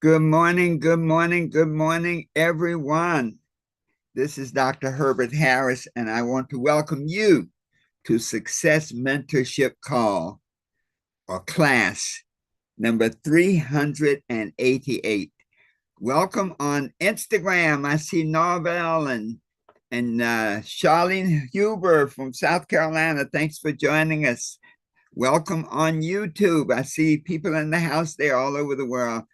Good morning, good morning, good morning, everyone. This is Dr. Herbert Harris, and I want to welcome you to Success Mentorship Call or class number 388. Welcome on Instagram. I see Norvell and Charlene Huber from South Carolina. Thanks for joining us. Welcome on YouTube. I see people in the house there all over the world.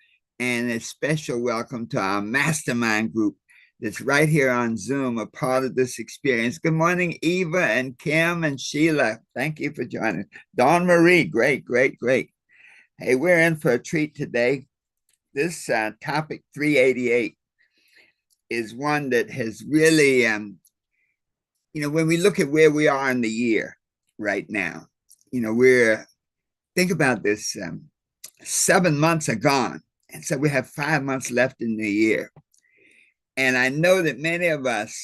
And a special welcome to our Mastermind group that's right here on Zoom, a part of this experience. Good morning, Eva and Kim and Sheila. Thank you for joining. Dawn Marie, great, great, great. Hey, we're in for a treat today. This topic 388 is one that has really, when we look at where we are in the year right now, think about this, 7 months are gone. And so we have 5 months left in the year. And I know that many of us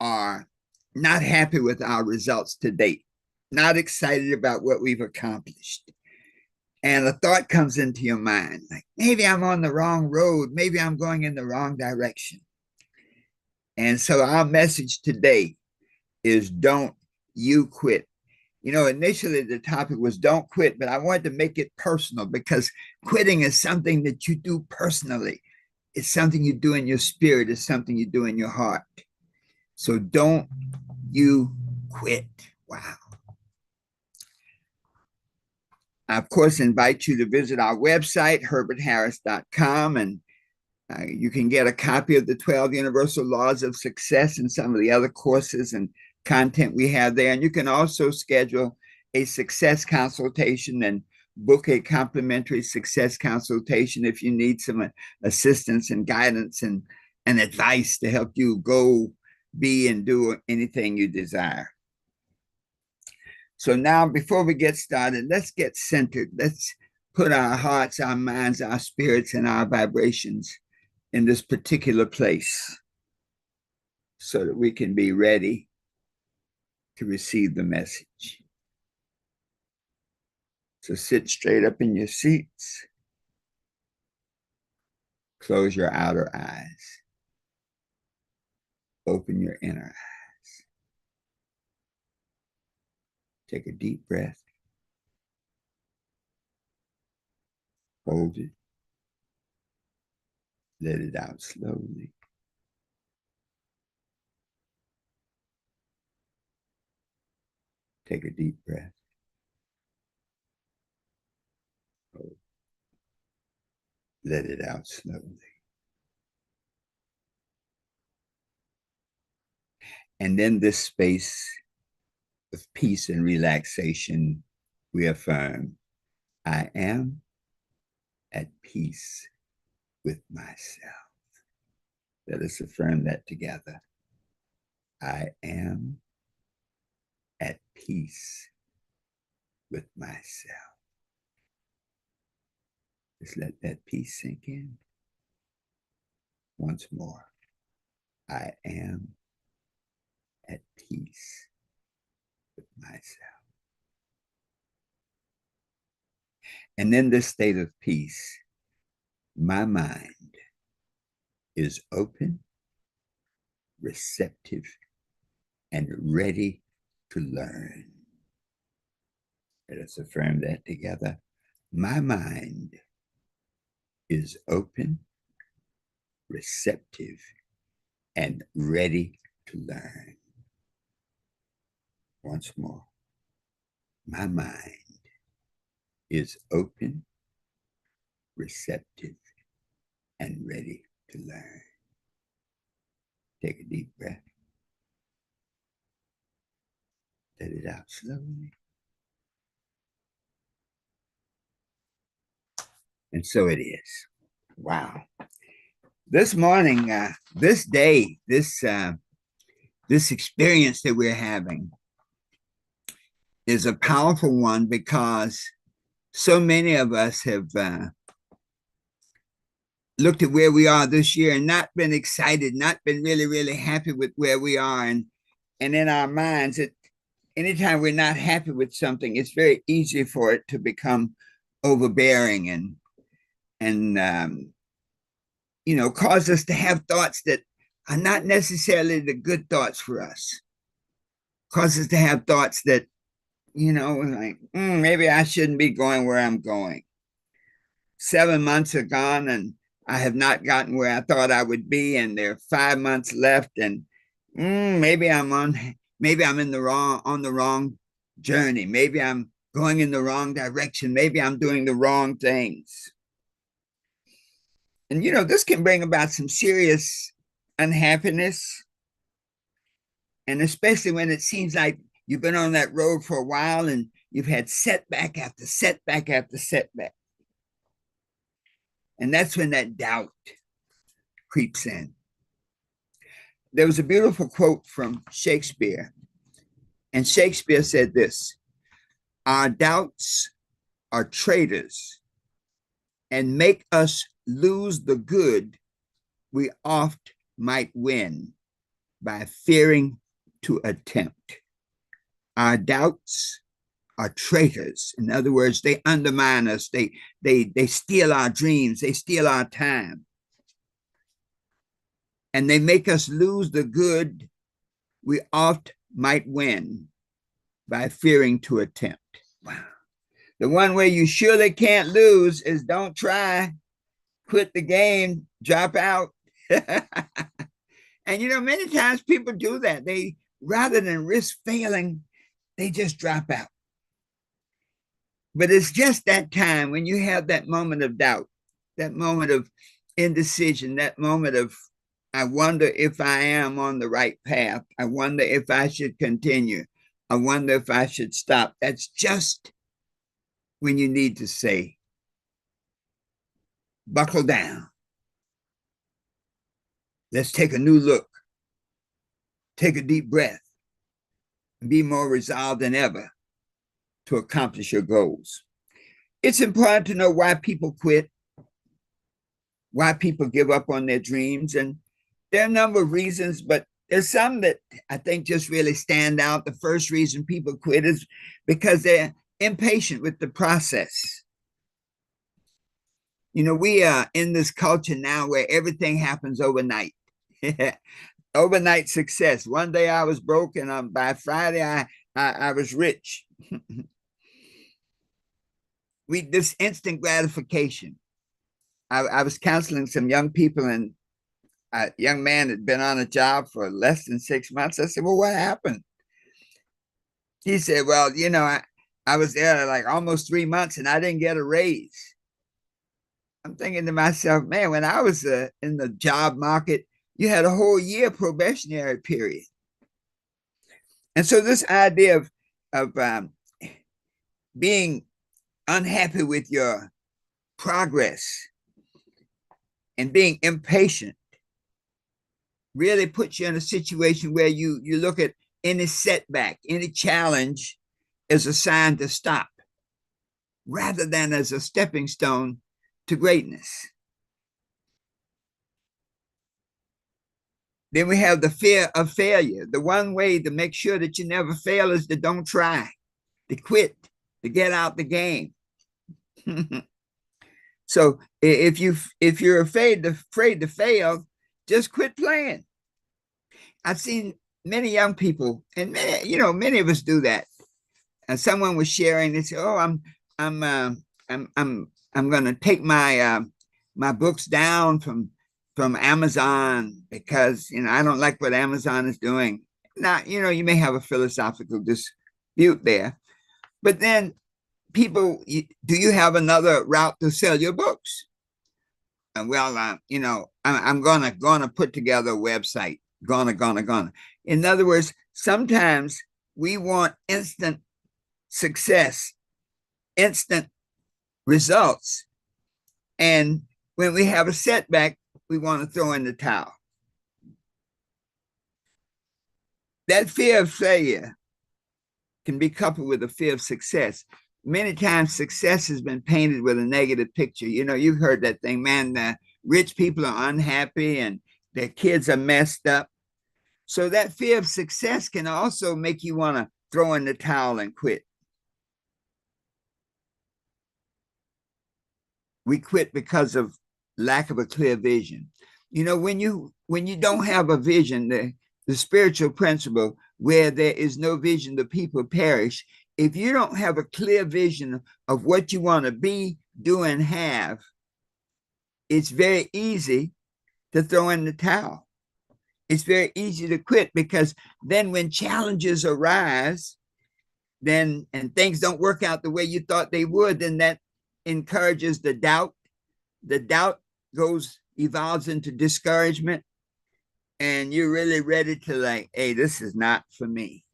are not happy with our results to date, not excited about what we've accomplished. And a thought comes into your mind, like, maybe I'm on the wrong road. Maybe I'm going in the wrong direction. And so our message today is don't you quit. Initially the topic was don't quit, but I wanted to make it personal because quitting is something that you do personally. It's something you do in your spirit. It's something you do in your heart. So don't you quit. Wow. I, of course, invite you to visit our website, herbertharris.com, and you can get a copy of the 12 Universal Laws of Success and some of the other courses and content we have there. And you can also schedule a success consultation and book a complimentary success consultation if you need some assistance and guidance and advice to help you go, be, and do anything you desire. So now, before we get started, let's get centered. Let's put our hearts, our minds, our spirits, and our vibrations in this particular place so that we can be ready to receive the message. So sit straight up in your seats. Close your outer eyes. Open your inner eyes. Take a deep breath. Hold it. Let it out slowly. Take a deep breath. Hold. Let it out slowly. And then this space of peace and relaxation, we affirm, I am at peace with myself. Let us affirm that together. I am at peace with myself. Just let that peace sink in. Once more, I am at peace with myself. And in this state of peace, my mind is open, receptive, and ready to learn. Let us affirm that together. My mind is open, receptive, and ready to learn. Once more, my mind is open, receptive, and ready to learn. Take a deep breath. Let it out slowly. And so it is. Wow. This morning, this day, this experience that we're having is a powerful one because so many of us have looked at where we are this year and not been excited, not been really, really happy with where we are. And in our minds, anytime we're not happy with something, it's very easy for it to become overbearing and cause us to have thoughts that are not necessarily the good thoughts for us. Cause us to have thoughts that, like, maybe I shouldn't be going where I'm going. 7 months are gone and I have not gotten where I thought I would be, and there are 5 months left, and maybe I'm on the wrong journey. Maybe I'm going in the wrong direction. Maybe I'm doing the wrong things. And this can bring about some serious unhappiness. And especially when it seems like you've been on that road for a while and you've had setback after setback after setback. And that's when that doubt creeps in. There was a beautiful quote from Shakespeare. And Shakespeare said this: "Our doubts are traitors and make us lose the good we oft might win by fearing to attempt." Our doubts are traitors. In other words, they undermine us. They steal our dreams. They steal our time. And they make us lose the good we oft might win by fearing to attempt. Wow. The one way you surely can't lose is don't try, quit the game, drop out. And many times people do that. They, rather than risk failing, they just drop out. But it's just that time when you have that moment of doubt, that moment of indecision, that moment of, I wonder if I am on the right path. I wonder if I should continue. I wonder if I should stop. That's just when you need to say, buckle down. Let's take a new look. Take a deep breath and be more resolved than ever to accomplish your goals. It's important to know why people quit, why people give up on their dreams. And there are a number of reasons, but there's some that I think just really stand out. The first reason people quit is because they're impatient with the process. We are in this culture now where everything happens overnight. Overnight success. One day I was broke, and by Friday I was rich. This instant gratification. I was counseling some young people, and a young man had been on a job for less than 6 months. I said, "Well, what happened?" He said, "Well, I was there like almost 3 months and I didn't get a raise." I'm thinking to myself, man, when I was in the job market, you had a whole year probationary period. And so this idea of being unhappy with your progress and being impatient really puts you in a situation where you look at any setback, any challenge as a sign to stop, rather than as a stepping stone to greatness. Then we have the fear of failure. The one way to make sure that you never fail is to don't try, to quit, to get out the game. So if you're afraid to fail, just quit playing. I've seen many young people, and many of us do that. And someone was sharing. They said, "Oh, I'm going to take my my books down from Amazon because I don't like what Amazon is doing." Now, you may have a philosophical dispute there, but then people, do you have another route to sell your books? And well, I'm gonna put together a website. Gonna. In other words, sometimes we want instant success, instant results, and when we have a setback, we want to throw in the towel. That fear of failure can be coupled with a fear of success. Many times success has been painted with a negative picture. You've heard that thing, man, rich people are unhappy and their kids are messed up. So that fear of success can also make you want to throw in the towel and quit. We quit because of lack of a clear vision. You know, when you don't have a vision, the spiritual principle, where there is no vision, the people perish. If you don't have a clear vision of what you want to be, do, and have, it's very easy to throw in the towel. It's very easy to quit, because then when challenges arise, then and things don't work out the way you thought they would, then that encourages the doubt. The doubt evolves into discouragement, and you're really ready to, like, hey, this is not for me.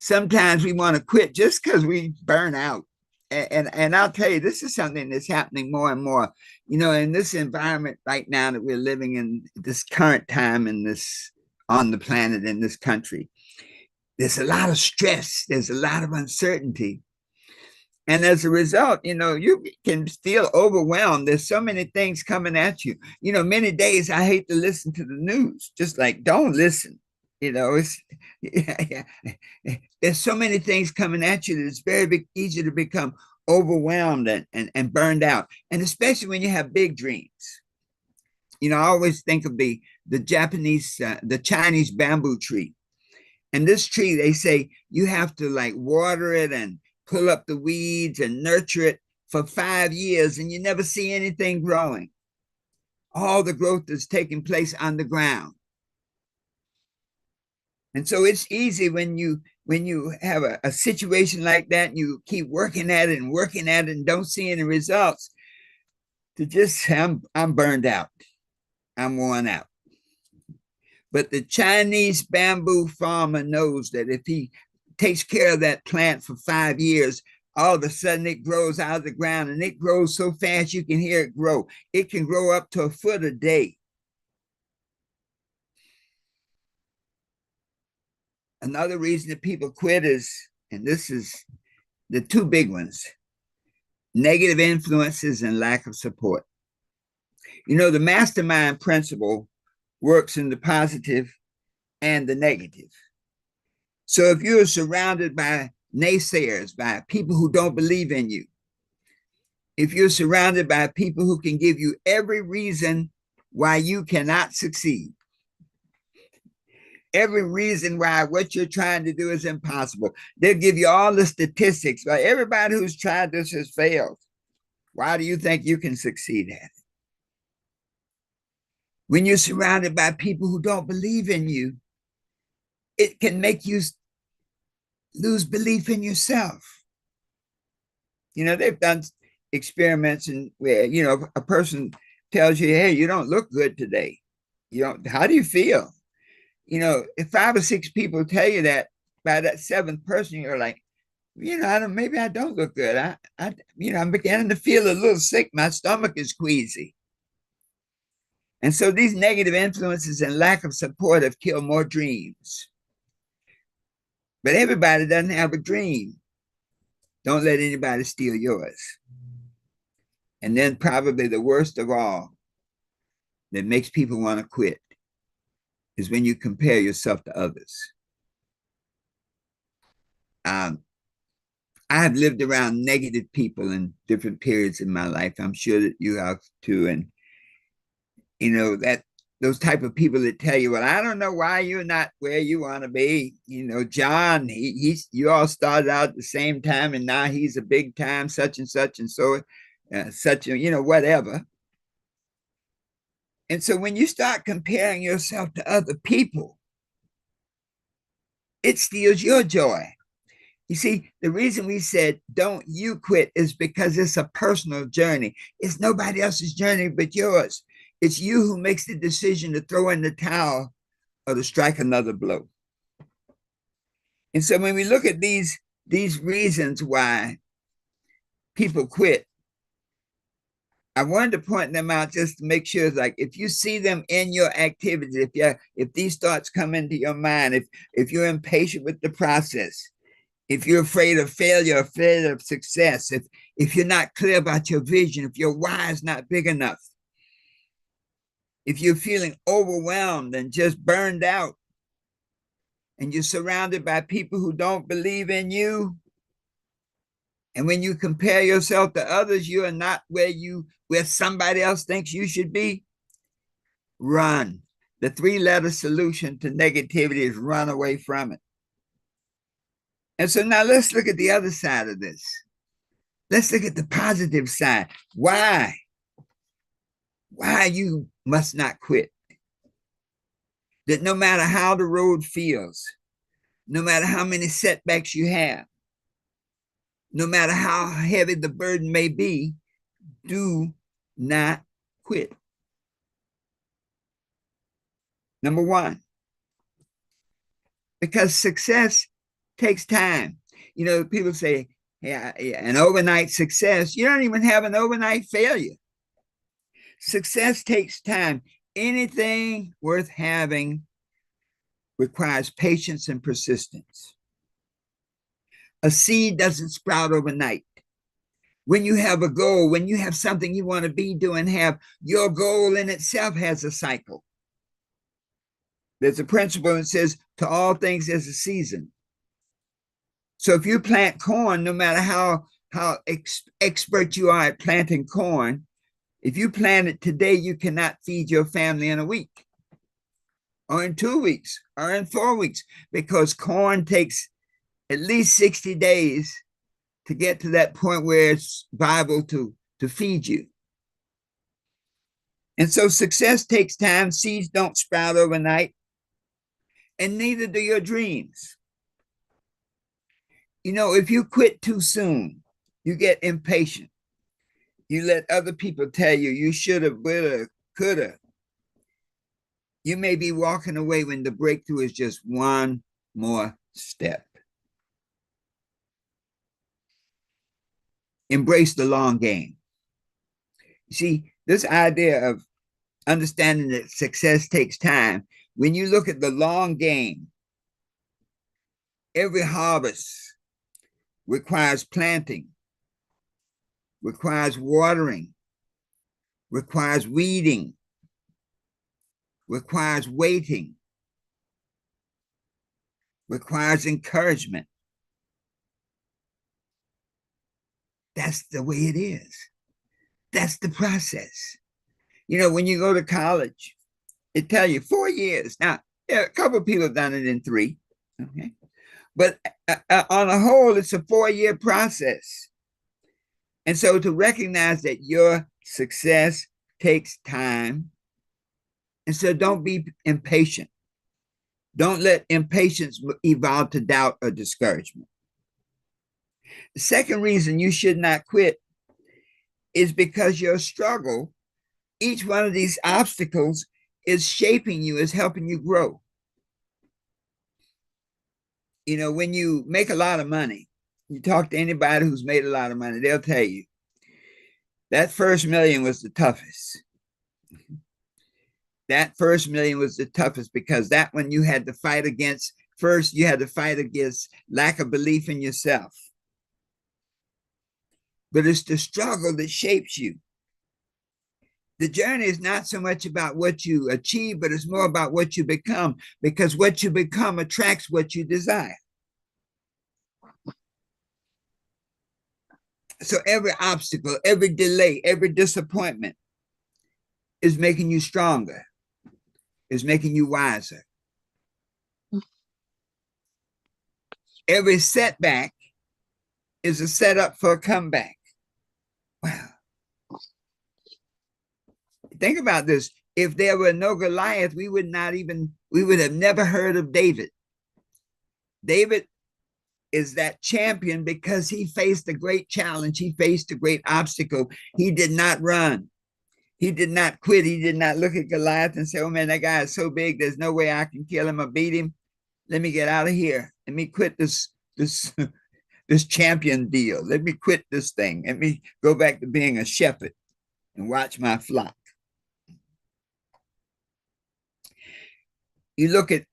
Sometimes we want to quit just because we burn out. And I'll tell you, this is something that's happening more and more, you know, in this environment right now that we're living in, this current time in this, on the planet, in this country. There's a lot of stress. There's a lot of uncertainty. And as a result, you know, you can feel overwhelmed. There's so many things coming at you. You know, many days I hate to listen to the news, just like, don't listen. You know, it's there's so many things coming at you that it's very easy to become overwhelmed and burned out. And especially when you have big dreams. You know, I always think of the Chinese bamboo tree. And this tree, they say you have to, like, water it and pull up the weeds and nurture it for 5 years, and you never see anything growing. All the growth is taking place on the ground. And so it's easy when you have a situation like that, and you keep working at it and don't see any results, to just say, I'm burned out. I'm worn out. But the Chinese bamboo farmer knows that if he takes care of that plant for 5 years, all of a sudden it grows out of the ground, and it grows so fast you can hear it grow. It can grow up to 1 foot a day. Another reason that people quit is, and this is the two big ones, negative influences and lack of support. You know, the mastermind principle works in the positive and the negative. So if you're surrounded by naysayers, by people who don't believe in you, if you're surrounded by people who can give you every reason why you cannot succeed, every reason why what you're trying to do is impossible, they'll give you all the statistics. Like, everybody who's tried this has failed. Why do you think you can succeed at it? When you're surrounded by people who don't believe in you, it can make you lose belief in yourself. You know, they've done experiments where, you know, a person tells you, hey, you don't look good today. How do you feel? You know, if 5 or 6 people tell you that, by that 7th person, you're like, you know, maybe I don't look good. I'm beginning to feel a little sick. My stomach is queasy. And so these negative influences and lack of support have killed more dreams. But everybody doesn't have a dream. Don't let anybody steal yours. And then probably the worst of all that makes people want to quit is when you compare yourself to others. I have lived around negative people in different periods in my life. I'm sure that you have too. And, you know, that those type of people that tell you, well, I don't know why you're not where you want to be. You know, John, you all started out at the same time, and now he's a big time, such and such, and so such, you know, whatever. And so when you start comparing yourself to other people, it steals your joy. You see, the reason we said don't you quit is because it's a personal journey. It's nobody else's journey but yours. It's you who makes the decision to throw in the towel or to strike another blow. And so when we look at these reasons why people quit, I wanted to point them out just to make sure, like, if you see them in your activities, if these thoughts come into your mind, if you're impatient with the process, if you're afraid of failure, afraid of success, if you're not clear about your vision, if your why is not big enough, if you're feeling overwhelmed and just burned out, and you're surrounded by people who don't believe in you, And when you compare yourself to others, you are not where somebody else thinks you should be. Run. The three-letter solution to negativity is run away from it. And so now let's look at the other side of this. Let's look at the positive side. Why you must not quit. That no matter how the road feels, no matter how many setbacks you have, no matter how heavy the burden may be, do not quit. Number one, because success takes time. You know, people say, yeah, an overnight success. You don't even have an overnight failure. Success takes time. Anything worth having requires patience and persistence. A seed doesn't sprout overnight. When you have a goal, when you have something you want to be, do, and have, your goal in itself has a cycle. There's a principle that says, to all things there's a season. So if you plant corn, no matter how expert you are at planting corn, if you plant it today, you cannot feed your family in a week, or in 2 weeks, or in 4 weeks, because corn takes at least 60 days to get to that point where it's viable to feed you. And so success takes time. Seeds don't sprout overnight, and neither do your dreams. You know, if you quit too soon, you get impatient. You let other people tell you, you should have, would have, could have. You may be walking away when the breakthrough is just one more step. Embrace the long game. You see, this idea of understanding that success takes time, when you look at the long game, every harvest requires planting, requires watering, requires weeding, requires waiting, requires encouragement. That's the way it is. That's the process. You know, when you go to college, it tells you 4 years. Now, a couple of people have done it in 3, okay? But on a whole, it's a 4-year process. And so to recognize that your success takes time, and so don't be impatient. Don't let impatience evolve to doubt or discouragement. The second reason you should not quit is because your struggle, each one of these obstacles, is shaping you, is helping you grow. You know, when you make a lot of money, you talk to anybody who's made a lot of money, they'll tell you that first million was the toughest. That first million was the toughest because that one you had to fight against. First, you had to fight against lack of belief in yourself. But it's the struggle that shapes you. The journey is not so much about what you achieve, but it's more about what you become, because what you become attracts what you desire. So every obstacle, every delay, every disappointment is making you stronger, is making you wiser. Every setback is a setup for a comeback. Wow. Think about this. If there were no Goliath, we would have never heard of David. David is that champion because he faced a great challenge. He faced a great obstacle. He did not run. He did not quit. He did not look at Goliath and say, oh man, that guy is so big, there's no way I can kill him or beat him. Let me get out of here. Let me quit this champion deal. Let me quit this thing. Let me go back to being a shepherd and watch my flock. You look at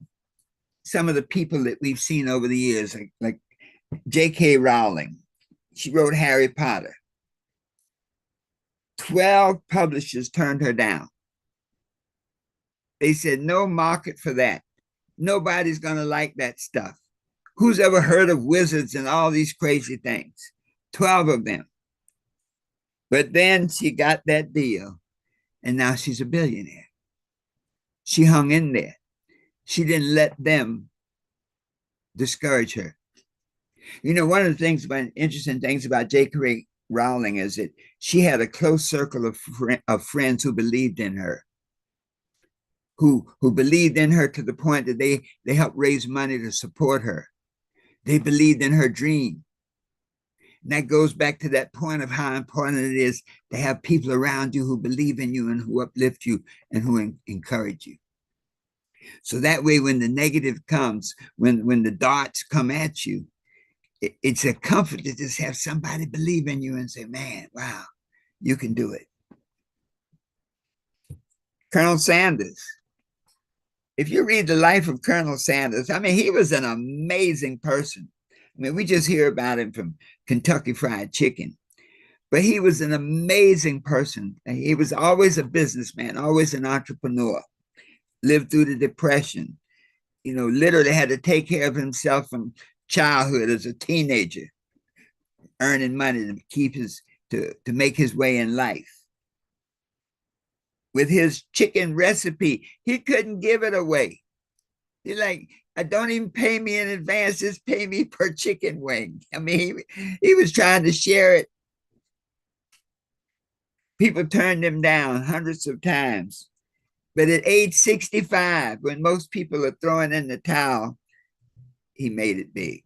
some of the people that we've seen over the years, like J.K. Rowling. She wrote Harry Potter. 12 publishers turned her down. They said, no market for that. Nobody's going to like that stuff. Who's ever heard of wizards and all these crazy things? 12 of them. But then she got that deal, and now she's a billionaire. She hung in there. She didn't let them discourage her. You know, one of the things, interesting things about J.K. Rowling is that she had a close circle of friends who believed in her, who believed in her to the point that they helped raise money to support her. They believed in her dream. And that goes back to that point of how important it is to have people around you who believe in you and who uplift you and who encourage you. So that way, when the negative comes, when the darts come at you, it's a comfort to just have somebody believe in you and say, man, wow, you can do it. Colonel Sanders. If you read the life of Colonel Sanders, I mean, he was an amazing person. I mean, we just hear about him from Kentucky Fried Chicken, but he was an amazing person. He was always a businessman, always an entrepreneur, lived through the Depression, you know, literally had to take care of himself from childhood as a teenager, earning money to keep to make his way in life. With his chicken recipe, he couldn't give it away. He's like, don't even pay me in advance, just pay me per chicken wing. I mean, he was trying to share it. People turned him down hundreds of times. But at age 65, when most people are throwing in the towel, he made it big.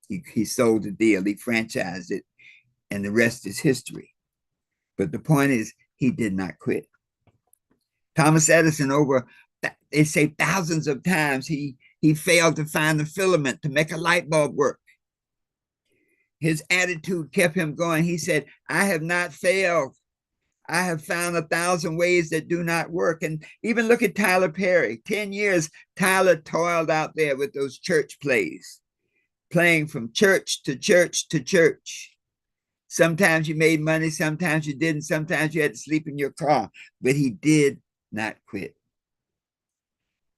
He sold the deal, he franchised it, and the rest is history. But the point is, he did not quit. Thomas Edison, they say thousands of times, he failed to find the filament to make a light bulb work. His attitude kept him going. He said, I have not failed. I have found 1,000 ways that do not work. And even look at Tyler Perry. 10 years, Tyler toiled out there with those church plays, playing from church to church to church. Sometimes you made money, sometimes you didn't, sometimes you had to sleep in your car, but he did not quit.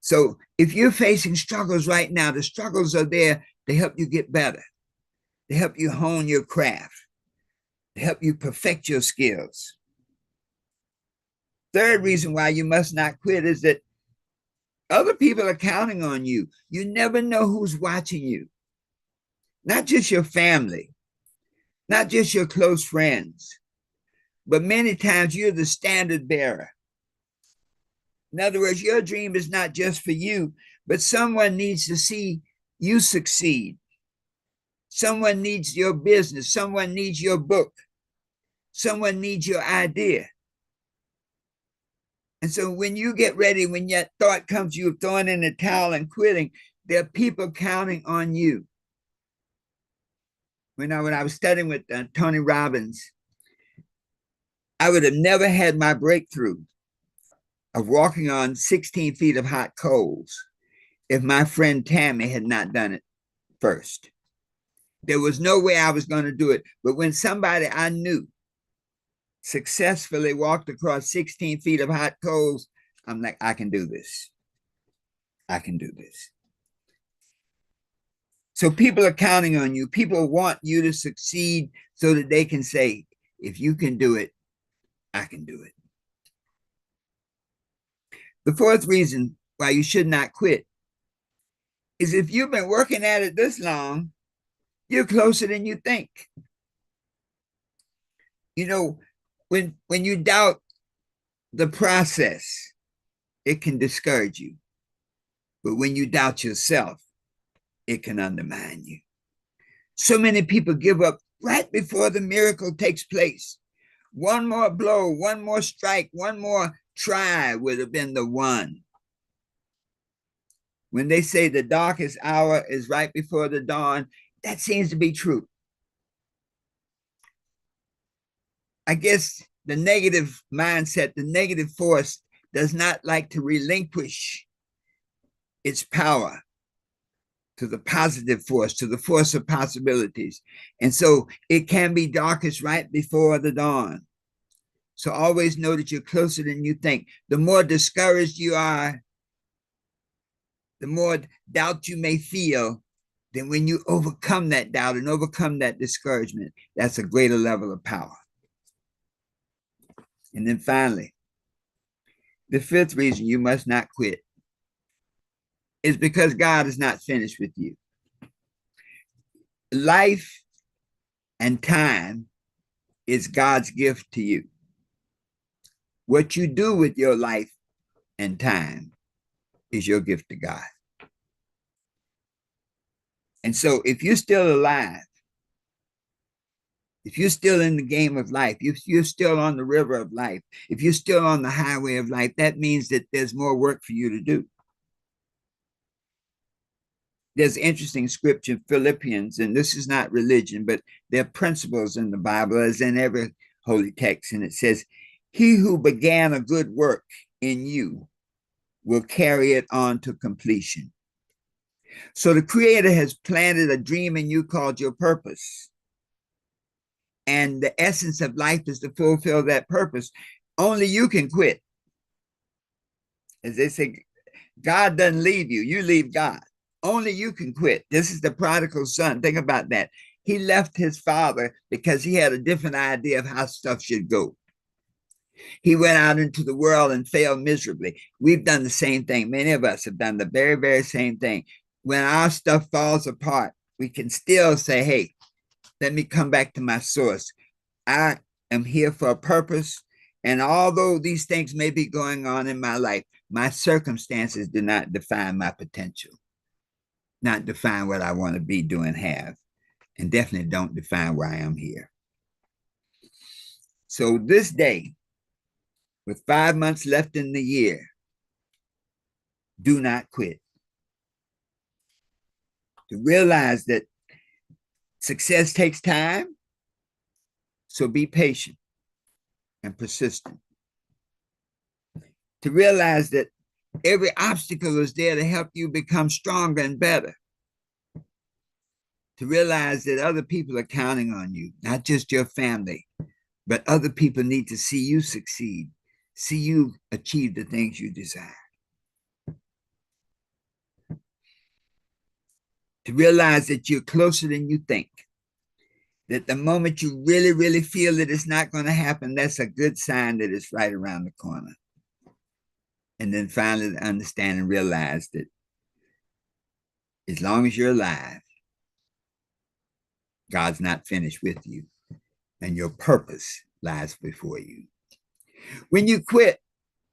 So if you're facing struggles right now, the struggles are there to help you get better, to help you hone your craft, to help you perfect your skills. Third reason why you must not quit is that other people are counting on you. You never know who's watching you. Not just your family, not just your close friends, but many times you're the standard bearer. In other words, your dream is not just for you, but someone needs to see you succeed. Someone needs your business. Someone needs your book. Someone needs your idea. And so when you get ready, when that thought comes, you're throwing in the towel and quitting, there are people counting on you. When I was studying with Tony Robbins, I would have never had my breakthrough of walking on 16 feet of hot coals if my friend Tammy had not done it first. There was no way I was going to do it. But when somebody I knew successfully walked across 16 feet of hot coals, I'm like, I can do this. I can do this. So people are counting on you. People want you to succeed so that they can say, if you can do it, I can do it. The fourth reason why you should not quit is if you've been working at it this long, you're closer than you think. You know, when you doubt the process, it can discourage you. But when you doubt yourself, it can undermine you. So many people give up right before the miracle takes place. One more blow, one more strike, one more try would have been the one. When they say the darkest hour is right before the dawn, that seems to be true. I guess the negative mindset, the negative force does not like to relinquish its power to the positive force, to the force of possibilities. And so it can be darkest right before the dawn. So always know that you're closer than you think. The more discouraged you are, the more doubt you may feel, then when you overcome that doubt and overcome that discouragement, that's a greater level of power. And then finally, the fifth reason you must not quit is because God is not finished with you. Life and time is God's gift to you. What you do with your life and time is your gift to God. And so if you're still alive, if you're still in the game of life, if you're still on the river of life, if you're still on the highway of life, that means that there's more work for you to do. There's interesting scripture in Philippians, and this is not religion, but there are principles in the Bible, as in every holy text. And it says, he who began a good work in you will carry it on to completion. So the Creator has planted a dream in you called your purpose. And the essence of life is to fulfill that purpose. Only you can quit. As they say, God doesn't leave you, you leave God. Only you can quit. This is the prodigal son. Think about that. He left his father because he had a different idea of how stuff should go. He went out into the world and failed miserably. We've done the same thing. Many of us have done the very, very same thing. When our stuff falls apart, we can still say, hey, let me come back to my source. I am here for a purpose. And although these things may be going on in my life, my circumstances do not define my potential, not define what I want to be, do, and have, and definitely don't define why I'm here. So this day, with 5 months left in the year, do not quit. To realize that success takes time, so be patient and persistent. To realize that every obstacle is there to help you become stronger and better. To realize that other people are counting on you, not just your family, but other people need to see you succeed, see you achieve the things you desire. To realize that you're closer than you think. That the moment you really, really feel that it's not going to happen, that's a good sign that it's right around the corner. And then finally to understand and realize that as long as you're alive, God's not finished with you, and your purpose lies before you. When you quit,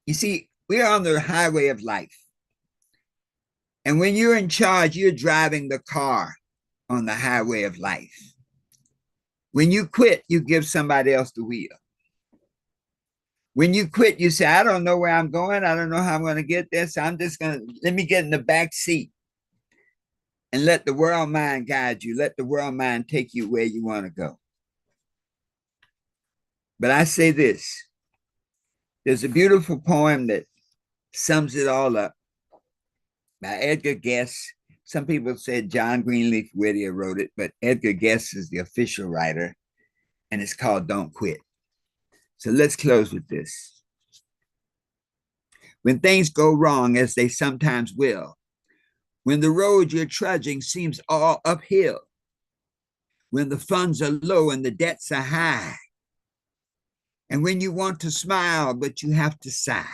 you see, we're on the highway of life. And when you're in charge, you're driving the car on the highway of life. When you quit, you give somebody else the wheel. When you quit, you say, I don't know where I'm going. I don't know how I'm going to get there. So I'm just going to, let me get in the back seat and let the world mind guide you. Let the world mind take you where you want to go. But I say this, there's a beautiful poem that sums it all up by Edgar Guest. Some people said John Greenleaf Whittier wrote it, but Edgar Guest is the official writer, and it's called Don't Quit. So let's close with this. When things go wrong, as they sometimes will, when the road you're trudging seems all uphill, when the funds are low and the debts are high, and when you want to smile, but you have to sigh,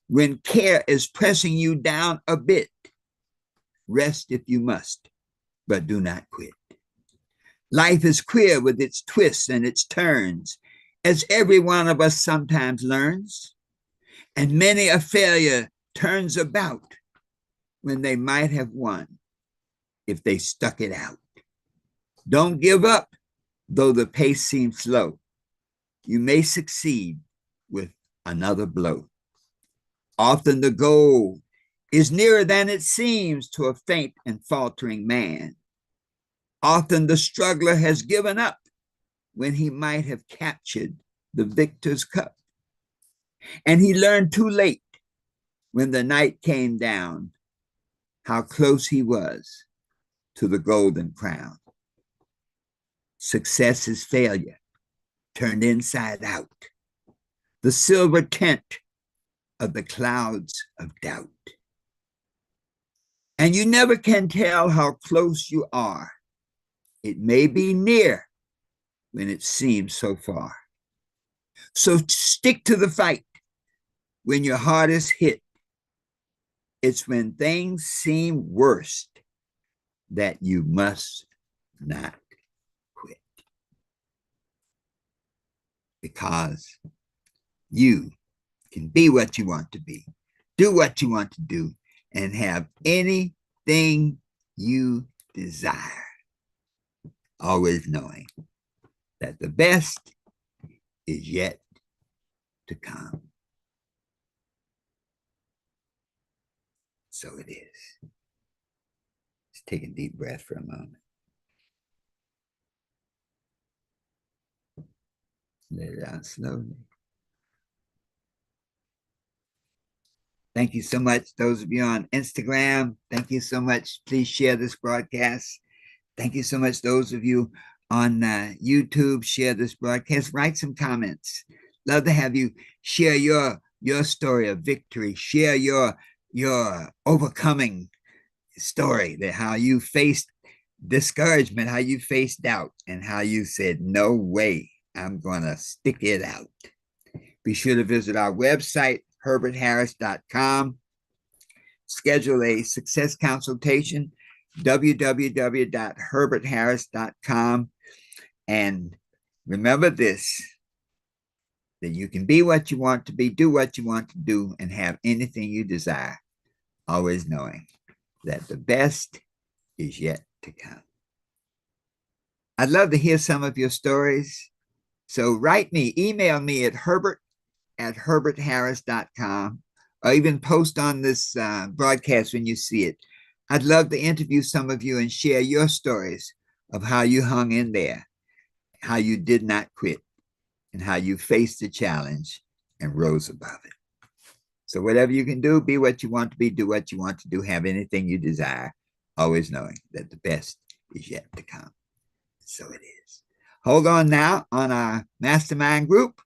when care is pressing you down a bit, rest if you must, but do not quit. Life is queer with its twists and its turns, as every one of us sometimes learns, and many a failure turns about when they might have won if they stuck it out. Don't give up, though the pace seems slow. You may succeed with another blow. Often the goal is nearer than it seems to a faint and faltering man. Often the struggler has given up when he might have captured the victor's cup. And he learned too late when the night came down how close he was to the golden crown. Success is failure turned inside out, the silver tint of the clouds of doubt. And you never can tell how close you are. It may be near when it seems so far. So stick to the fight when your heart is hit. It's when things seem worst that you must not quit. Because you can be what you want to be, do what you want to do, and have anything you desire. Always knowing that the best is yet to come. So it is. Let's take a deep breath for a moment. Let it out slowly. Thank you so much, those of you on Instagram. Thank you so much. Please share this broadcast. Thank you so much, those of you on YouTube. Share this broadcast. Write some comments. Love to have you share your story of victory. Share your overcoming story, that how you faced discouragement, how you faced doubt, and how you said, no way, I'm going to stick it out. Be sure to visit our website, herbertharris.com. Schedule a success consultation, www.herbertharris.com. And remember this, that you can be what you want to be, do what you want to do, and have anything you desire, always knowing that the best is yet to come. I'd love to hear some of your stories. So write me, email me at herbert@herbertharris.com, or even post on this broadcast when you see it. I'd love to interview some of you and share your stories of how you hung in there, how you did not quit, and how you faced the challenge and rose above it. So whatever you can do, be what you want to be, do what you want to do, have anything you desire, always knowing that the best is yet to come. So it is. Hold on now on our Mastermind group.